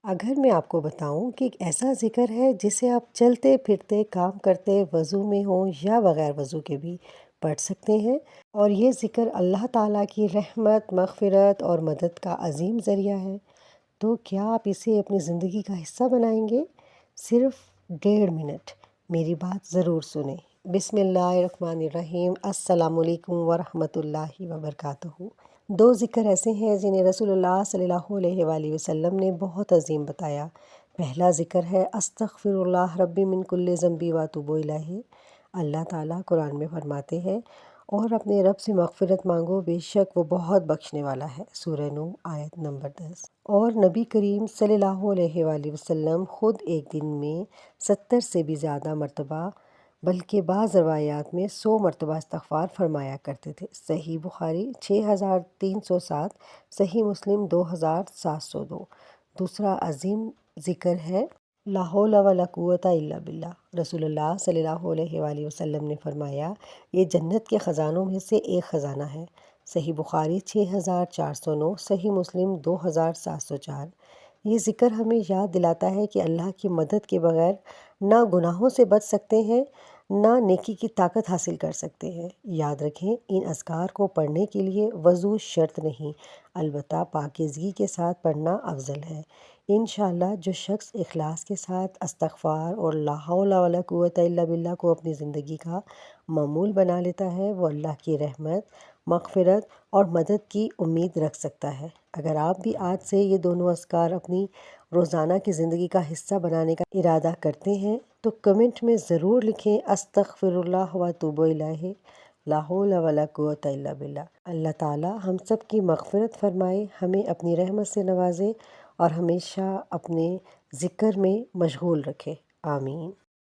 اگر میں آپ کو بتاؤں کہ ایک ایسا ذکر ہے جسے آپ چلتے پھرتے کام کرتے وضو میں ہوں یا بغیر وضو کے بھی پڑھ سکتے ہیں، اور یہ ذکر اللہ تعالیٰ کی رحمت، مغفرت اور مدد کا عظیم ذریعہ ہے، تو کیا آپ اسے اپنی زندگی کا حصہ بنائیں گے؟ صرف 1.5 منٹ میری بات ضرور سنیں۔ بسم اللہ الرحمن الرحیم۔ السلام علیکم ورحمۃ اللہ وبرکاتہ۔ 2 ذکر ایسے ہیں جنہیں رسول اللہ صلی اللہ علیہ وآلہ وسلم نے بہت عظیم بتایا۔ پہلا ذکر ہے استغفر اللہ ربی من کل ذنب واتوب الیہ۔ اللہ تعالیٰ قرآن میں فرماتے ہیں، اور اپنے رب سے مغفرت مانگو، بے شک وہ بہت بخشنے والا ہے۔ سورہ نوح آیت نمبر 10۔ اور نبی کریم صلی اللہ علیہ وآلہ وسلم خود ایک دن میں 70 سے بھی زیادہ مرتبہ، بلکہ بعض روایات میں 100 مرتبہ استغفار فرمایا کرتے تھے۔ صحیح بخاری 6307، صحیح مسلم 2702۔ دوسرا عظیم ذکر ہے لا حول ولا قوت الا باللہ۔ رسول اللہ صلی اللہ علیہ وآلہ وسلم نے فرمایا، یہ جنت کے خزانوں میں سے ایک خزانہ ہے۔ صحیح بخاری 6409، صحیح مسلم 2704۔ یہ ذکر ہمیں یاد دلاتا ہے کہ اللہ کی مدد کے بغیر نہ گناہوں سے بچ سکتے ہیں، نہ نیکی کی طاقت حاصل کر سکتے ہیں۔ یاد رکھیں، ان اذکار کو پڑھنے کے لیے وضو شرط نہیں، البتہ پاکیزگی کے ساتھ پڑھنا افضل ہے۔ انشاءاللہ جو شخص اخلاص کے ساتھ استغفار اور لا حول ولا قوت الا باللہ کو اپنی زندگی کا معمول بنا لیتا ہے، وہ اللہ کی رحمت، مغفرت اور مدد کی امید رکھ سکتا ہے۔ اگر آپ بھی آج سے یہ دونوں اذکار اپنی روزانہ کی زندگی کا حصہ بنانے کا ارادہ کرتے ہیں تو کمنٹ میں ضرور لکھیں استغفر اللہ واتوب الیہ، لا حول ولا قوت الا باللہ۔ اللہ تعالیٰ ہم سب کی مغفرت فرمائے، ہمیں اپنی رحمت سے نوازے اور ہمیشہ اپنے ذکر میں مشغول رکھے۔ آمین۔